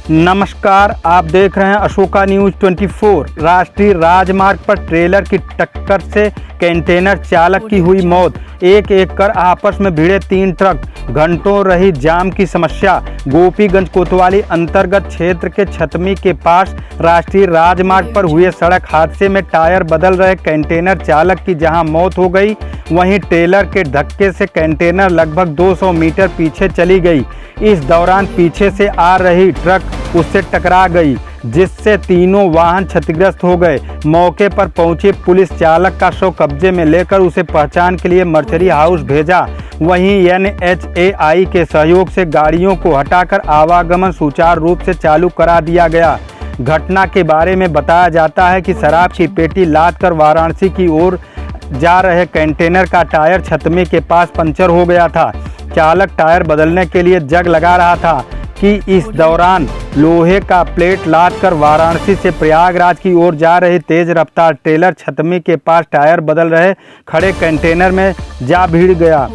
नमस्कार, आप देख रहे हैं अशोका न्यूज़ 24। राष्ट्रीय राजमार्ग पर ट्रेलर की टक्कर से कंटेनर चालक की हुई मौत। एक कर आपस में भिड़े 3 ट्रक, घंटों रही जाम की समस्या। गोपीगंज कोतवाली अंतर्गत क्षेत्र के छतमी के पास राष्ट्रीय राजमार्ग पर हुए सड़क हादसे में टायर बदल रहे कंटेनर चालक की जहां मौत हो गई, वहीं ट्रेलर के धक्के से कंटेनर लगभग 200 मीटर पीछे चली गई। इस दौरान पीछे से आ रही ट्रक उससे टकरा गई, जिससे तीनों वाहन क्षतिग्रस्त हो गए। मौके पर पहुंची पुलिस चालक का शव कब्जे में लेकर उसे पहचान के लिए मर्चरी हाउस भेजा। वहीं NHAI के सहयोग से गाड़ियों को हटाकर आवागमन सुचारू रूप से चालू करा दिया गया। घटना के बारे में बताया जाता है कि शराब की पेटी लाद कर वाराणसी की ओर जा रहे कंटेनर का टायर छतमी के पास पंचर हो गया था। चालक टायर बदलने के लिए जग लगा रहा था कि इस दौरान लोहे का प्लेट लाद कर वाराणसी से प्रयागराज की ओर जा रही तेज रफ्तार ट्रेलर छतमी के पास टायर बदल रहे खड़े कंटेनर में जा भिड़ गया,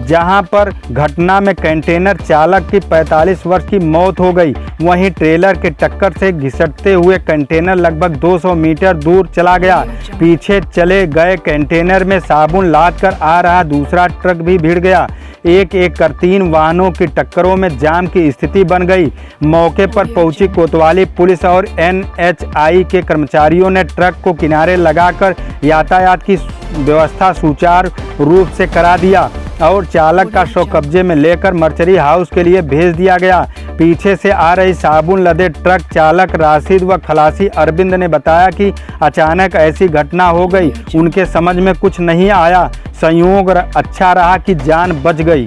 जहां पर घटना में कंटेनर चालक की 45 वर्ष की मौत हो गई। वहीं ट्रेलर के टक्कर से घिसटते हुए कंटेनर लगभग 200 मीटर दूर चला गया। पीछे चले गए कंटेनर में साबुन लाद कर आ रहा दूसरा ट्रक भी भिड़ गया। एक कर 3 वाहनों की टक्करों में जाम की स्थिति बन गई। मौके पर पहुंची कोतवाली पुलिस और NHAI के कर्मचारियों ने ट्रक को किनारे लगाकर यातायात की व्यवस्था सुचारू रूप से करा दिया और चालक का शव कब्जे में लेकर मर्चरी हाउस के लिए भेज दिया गया। पीछे से आ रही साबुन लदे ट्रक चालक राशिद व खलासी अरविंद ने बताया कि अचानक ऐसी घटना हो गई, उनके समझ में कुछ नहीं आया। संयोग अच्छा रहा कि जान बच गई।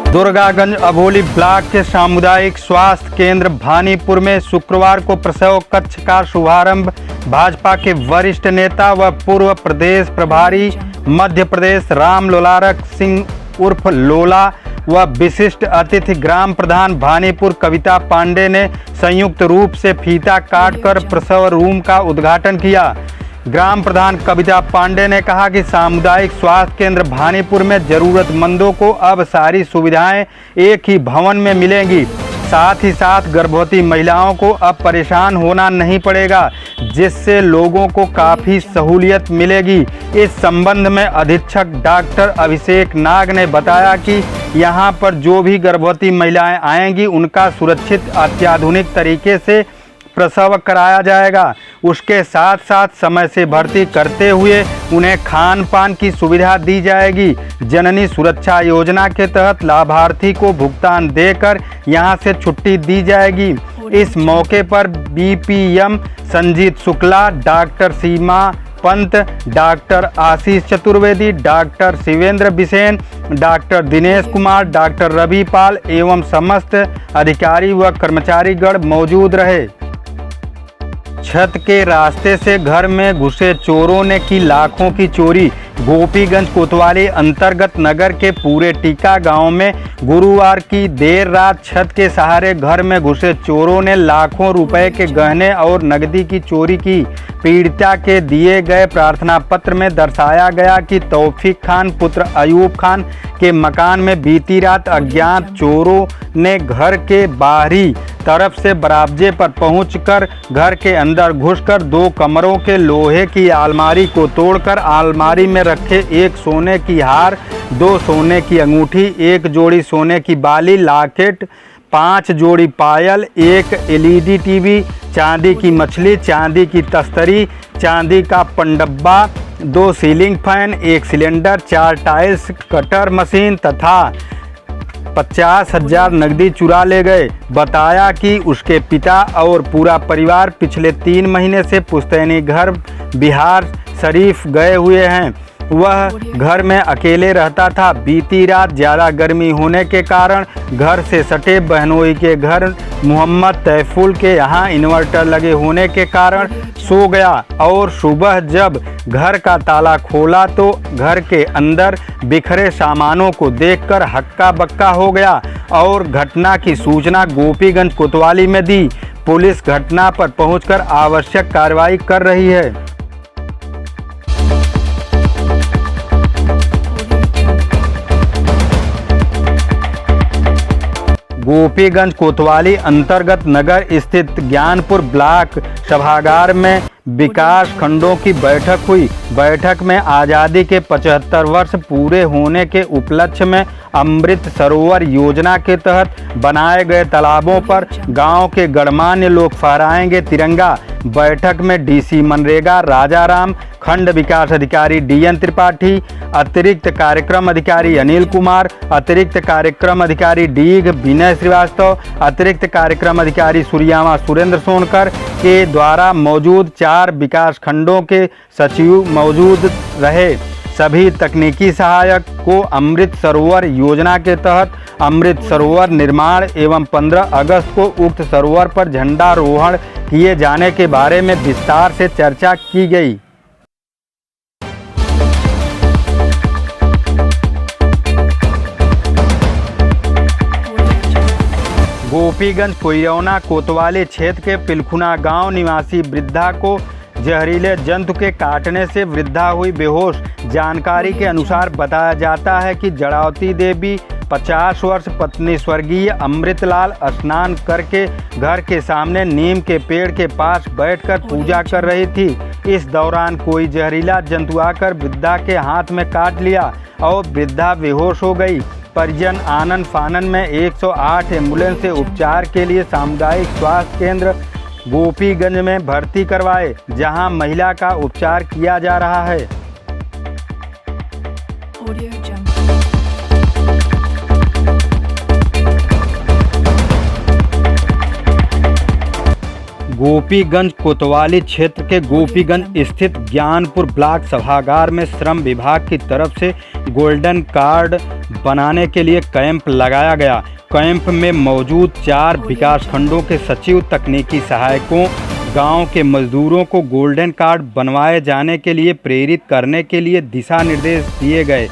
दुर्गागंज अभोली ब्लॉक के सामुदायिक स्वास्थ्य केंद्र भानीपुर में शुक्रवार को प्रसव कक्ष का शुभारंभ भाजपा के वरिष्ठ नेता व पूर्व प्रदेश प्रभारी मध्य प्रदेश राम लोलारक सिंह उर्फ लोला व विशिष्ट अतिथि ग्राम प्रधान भानीपुर कविता पांडे ने संयुक्त रूप से फीता काटकर प्रसव रूम का उद्घाटन किया। ग्राम प्रधान कविता पांडे ने कहा कि सामुदायिक स्वास्थ्य केंद्र भानीपुर में जरूरतमंदों को अब सारी सुविधाएं एक ही भवन में मिलेंगी। साथ ही साथ गर्भवती महिलाओं को अब परेशान होना नहीं पड़ेगा, जिससे लोगों को काफ़ी सहूलियत मिलेगी। इस संबंध में अधीक्षक डॉक्टर अभिषेक नाग ने बताया कि यहां पर जो भी गर्भवती महिलाएं आएंगी उनका सुरक्षित अत्याधुनिक तरीके से प्रसव कराया जाएगा। उसके साथ साथ समय से भर्ती करते हुए उन्हें खान पान की सुविधा दी जाएगी। जननी सुरक्षा योजना के तहत लाभार्थी को भुगतान देकर यहां से छुट्टी दी जाएगी। इस मौके पर BPM Sanjeet Shukla, doctor Seema Pant, doctor Ashish Chaturvedi, doctor Shivendra Bisen, doctor Dinesh Kumar, doctor Ravi Pal एवं समस्त अधिकारी व कर्मचारीगण मौजूद रहे। छत के रास्ते से घर में घुसे चोरों ने की लाखों की चोरी। गोपीगंज कोतवाली अंतर्गत नगर के पूरे टीका गांव में गुरुवार की देर रात छत के सहारे घर में घुसे चोरों ने लाखों रुपए के गहने और नकदी की चोरी की। पीड़िता के दिए गए प्रार्थना पत्र में दर्शाया गया कि तौफीक खान पुत्र अयूब खान के मकान में बीती रात अज्ञात चोरों ने घर के बाहरी तरफ से बरामदे पर पहुंचकर घर के अंदर घुसकर 2 कमरों के लोहे की अलमारी को तोड़कर अलमारी में रखे 1 सोने की हार, 2 सोने की अंगूठी, 1 जोड़ी सोने की बाली, लॉकेट, 5 जोड़ी पायल, 1 LED टीवी, चांदी की मछली, चांदी की तस्तरी, चांदी का पनडब्बा, 2 ceiling fan, 1 cylinder, 4 tiles cutter machine तथा 50,000 नकदी चुरा ले गए। बताया कि उसके पिता और पूरा परिवार पिछले 3 महीने से पुश्तैनी घर बिहार शरीफ गए हुए हैं। वह घर में अकेले रहता था। बीती रात ज़्यादा गर्मी होने के कारण घर से सटे बहनोई के घर मोहम्मद तैफुल के यहाँ इन्वर्टर लगे होने के कारण सो गया और सुबह जब घर का ताला खोला तो घर के अंदर बिखरे सामानों को देखकर हक्का बक्का हो गया और घटना की सूचना गोपीगंज कोतवाली में दी। पुलिस घटना पर पहुंचकर आवश्यक कार्रवाई कर रही है। गोपीगंज कोतवाली अंतर्गत नगर स्थित ज्ञानपुर ब्लॉक सभागार में विकास खंडों की बैठक हुई। बैठक में आज़ादी के 75 वर्ष पूरे होने के उपलक्ष्य में अमृत सरोवर योजना के तहत बनाए गए तालाबों पर गांव के गणमान्य लोग फहराएंगे तिरंगा। बैठक में डीसी मनरेगा राजाराम, खंड विकास अधिकारी डीएन त्रिपाठी, अतिरिक्त कार्यक्रम अधिकारी अनिल कुमार, अतिरिक्त कार्यक्रम अधिकारी डीग विनय श्रीवास्तव, अतिरिक्त कार्यक्रम अधिकारी सूर्यामा सुरेंद्र सोनकर के द्वारा मौजूद 4 विकास खंडों के सचिव मौजूद रहे। सभी तकनीकी सहायक को अमृत सरोवर योजना के तहत अमृत सरोवर निर्माण एवं 15 अगस्त को उक्त सरोवर पर झंडारोहण किए जाने के बारे में विस्तार से चर्चा की गई। गोपीगंज कोयरौना कोतवाली क्षेत्र के पिलखुना गांव निवासी वृद्धा को जहरीले जंतु के काटने से वृद्धा हुई बेहोश। जानकारी के अनुसार बताया जाता है कि जड़ावती देवी 50 वर्ष पत्नी स्वर्गीय अमृतलाल स्नान करके घर के सामने नीम के पेड़ के पास बैठकर पूजा कर रही थी। इस दौरान कोई जहरीला जंतु आकर वृद्धा के हाथ में काट लिया और वृद्धा बेहोश हो गई। परिजन आनन फानन में 108 एम्बुलेंस से उपचार के लिए सामुदायिक स्वास्थ्य केंद्र गोपीगंज में भर्ती करवाए, जहां महिला का उपचार किया जा रहा है। गोपीगंज कोतवाली क्षेत्र के गोपीगंज स्थित ज्ञानपुर ब्लॉक सभागार में श्रम विभाग की तरफ से गोल्डन कार्ड बनाने के लिए कैंप लगाया गया। कैंप में मौजूद 4 विकास खंडों के सचिव, तकनीकी सहायकों, गांव के मजदूरों को गोल्डन कार्ड बनवाए जाने के लिए प्रेरित करने के लिए दिशा निर्देश दिए गए।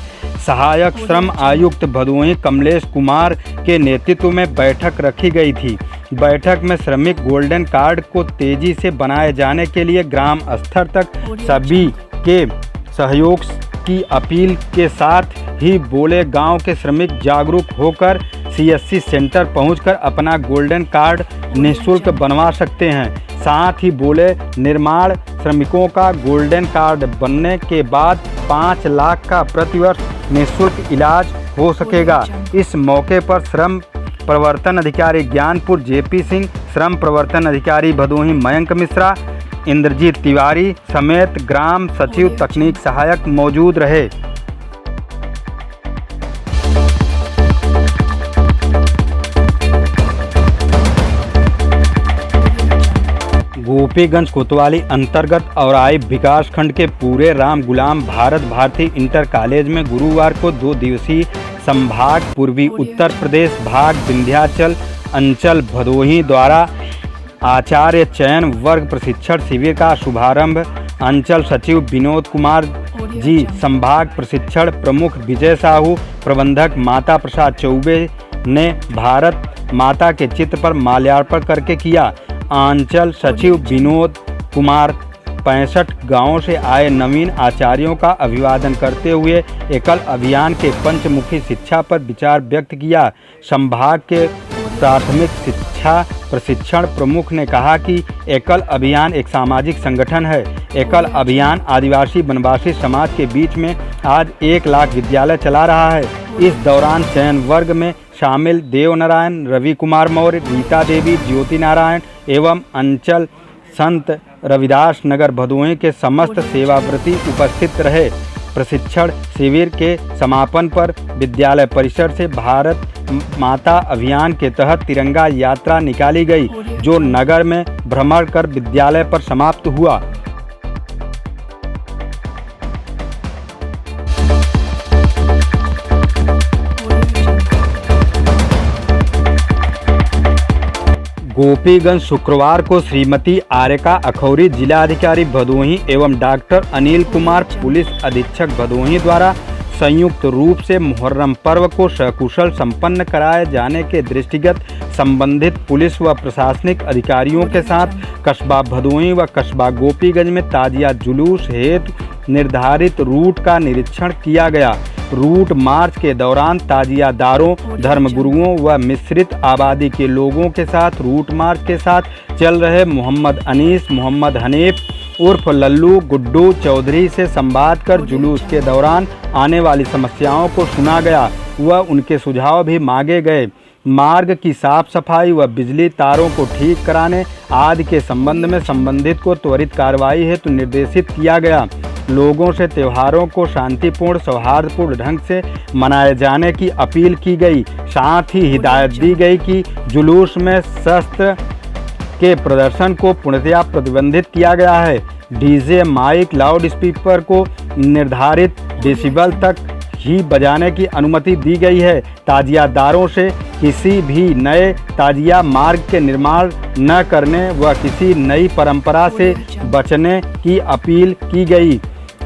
सहायक श्रम आयुक्त भदोही कमलेश कुमार के नेतृत्व में बैठक रखी गई थी। बैठक में श्रमिक गोल्डन कार्ड को तेजी से बनाए जाने के लिए ग्राम स्तर तक सभी के सहयोग की अपील के साथ ही बोले गांव के श्रमिक जागरूक होकर सीएससी सेंटर पहुंचकर अपना गोल्डन कार्ड निःशुल्क बनवा सकते हैं। साथ ही बोले निर्माण श्रमिकों का गोल्डन कार्ड बनने के बाद 5 लाख का प्रतिवर्ष निःशुल्क इलाज हो सकेगा। इस मौके पर श्रम प्रवर्तन अधिकारी ज्ञानपुर जेपी सिंह, श्रम प्रवर्तन अधिकारी भदोही मयंक मिश्रा, इंद्रजीत तिवारी समेत ग्राम सचिव, तकनीक सहायक मौजूद रहे। गोपीगंज कोतवाली अंतर्गत औराई विकास खंड के पूरे राम गुलाम भारत भारती इंटर कॉलेज में गुरुवार को 2 दिवसीय संभाग पूर्वी उत्तर प्रदेश भाग विंध्याचल अंचल भदोही द्वारा आचार्य चयन वर्ग प्रशिक्षण शिविर का शुभारंभ अंचल सचिव विनोद कुमार जी, संभाग प्रशिक्षण प्रमुख विजय साहू, प्रबंधक माता प्रसाद चौबे ने भारत माता के चित्र पर माल्यार्पण करके किया। अंचल सचिव विनोद कुमार 65 गांवों से आए नवीन आचार्यों का अभिवादन करते हुए एकल अभियान के पंचमुखी शिक्षा पर विचार व्यक्त किया। संभाग के प्राथमिक शिक्षा प्रशिक्षण प्रमुख ने कहा कि एकल अभियान एक सामाजिक संगठन है। एकल अभियान आदिवासी वनवासी समाज के बीच में आज 1 लाख विद्यालय चला रहा है। इस दौरान चयन वर्ग में शामिल देव नारायण, रवि कुमार मौर्य, रीता देवी, ज्योति नारायण एवं अंचल संत रविदास नगर भदोही के समस्त सेवाव्रती उपस्थित रहे। प्रशिक्षण शिविर के समापन पर विद्यालय परिसर से भारत माता अभियान के तहत तिरंगा यात्रा निकाली गई, जो नगर में भ्रमण कर विद्यालय पर समाप्त हुआ। गोपीगंज शुक्रवार को श्रीमती आर्यका अखौरी जिलाधिकारी भदोही एवं डॉक्टर अनिल कुमार पुलिस अधीक्षक भदोही द्वारा संयुक्त रूप से मुहर्रम पर्व को सकुशल संपन्न कराए जाने के दृष्टिगत संबंधित पुलिस व प्रशासनिक अधिकारियों के साथ कस्बा भदोही व कस्बा गोपीगंज में ताजिया जुलूस हेतु निर्धारित रूट का निरीक्षण किया गया। रूट मार्च के दौरान ताजियादारों, धर्मगुरुओं व मिश्रित आबादी के लोगों के साथ रूट मार्च के साथ चल रहे मोहम्मद अनीस, मोहम्मद हनीफ उर्फ लल्लू गुड्डू चौधरी से संवाद कर जुलूस के दौरान आने वाली समस्याओं को सुना गया व उनके सुझाव भी मांगे गए। मार्ग की साफ सफाई व बिजली तारों को ठीक कराने आदि के संबंध में संबंधित को त्वरित कार्रवाई हेतु निर्देशित किया गया। लोगों से त्योहारों को शांतिपूर्ण सौहार्दपूर्ण ढंग से मनाए जाने की अपील की गई। साथ ही हिदायत दी गई कि जुलूस में शस्त्र के प्रदर्शन को पूर्णतया प्रतिबंधित किया गया है। डीजे, माइक, लाउड स्पीकर को निर्धारित डेसिबल तक ही बजाने की अनुमति दी गई है। ताजियादारों से किसी भी नए ताजिया मार्ग के निर्माण न करने व किसी नई परंपरा से बचने की अपील की गई।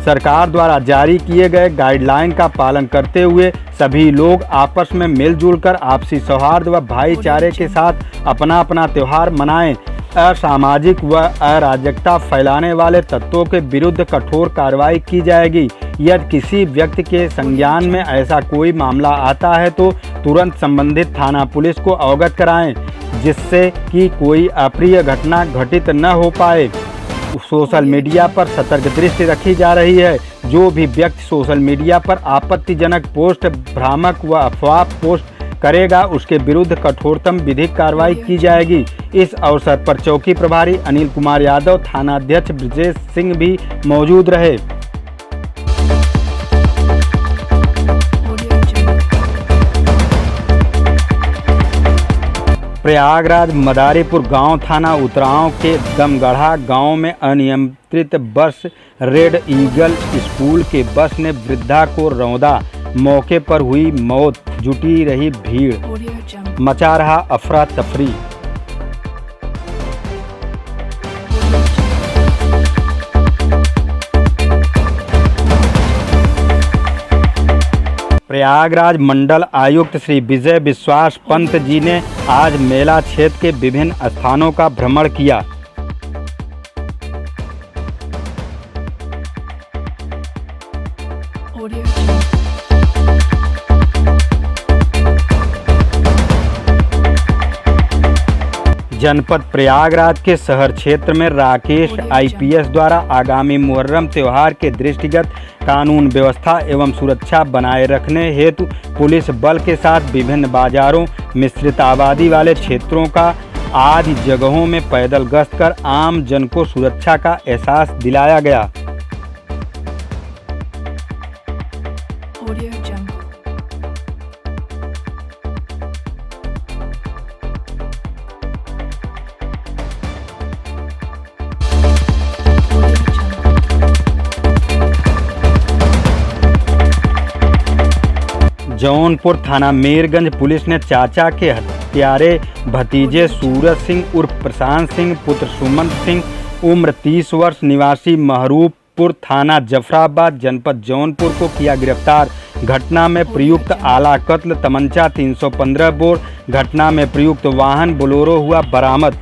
सरकार द्वारा जारी किए गए गाइडलाइन का पालन करते हुए सभी लोग आपस में मिलजुल कर आपसी सौहार्द व भाईचारे के साथ अपना अपना त्यौहार मनाएं। असामाजिक व अराजकता फैलाने वाले तत्वों के विरुद्ध कठोर कार्रवाई की जाएगी। यदि किसी व्यक्ति के संज्ञान में ऐसा कोई मामला आता है तो तुरंत संबंधित थाना पुलिस को अवगत कराएं, जिससे कि कोई अप्रिय घटना घटित न हो पाए। सोशल मीडिया पर सतर्क दृष्टि रखी जा रही है। जो भी व्यक्ति सोशल मीडिया पर आपत्तिजनक पोस्ट, भ्रामक व अफवाह पोस्ट करेगा उसके विरुद्ध कठोरतम विधिक कार्रवाई की जाएगी। इस अवसर पर चौकी प्रभारी अनिल कुमार यादव, थाना अध्यक्ष ब्रजेश सिंह भी मौजूद रहे। प्रयागराज मदारीपुर गांव थाना उतराव के दमगढ़ा गांव में अनियंत्रित बस रेड ईगल स्कूल के बस ने वृद्धा को रौंदा। मौके पर हुई मौत, जुटी रही भीड़, मचा रहा अफरा तफरी। प्रयागराज मंडल आयुक्त श्री विजय विश्वास पंत जी ने आज मेला क्षेत्र के विभिन्न स्थानों का भ्रमण किया। जनपद प्रयागराज के शहर क्षेत्र में राकेश आईपीएस द्वारा आगामी मुहर्रम त्योहार के दृष्टिगत कानून व्यवस्था एवं सुरक्षा बनाए रखने हेतु पुलिस बल के साथ विभिन्न बाजारों, मिश्रित आबादी वाले क्षेत्रों का आदि जगहों में पैदल गश्त कर आम जन को सुरक्षा का एहसास दिलाया गया। जौनपुर थाना मेरगंज पुलिस ने चाचा के हत्यारे भतीजे सूरज सिंह उर्फ प्रशांत सिंह पुत्र सुमंत सिंह उम्र 30 वर्ष निवासी महरूबपुर थाना जफराबाद जनपद जौनपुर को किया गिरफ्तार। घटना में प्रयुक्त आला कत्ल तमंचा 315 बोर, घटना में प्रयुक्त वाहन बोलेरो हुआ बरामद।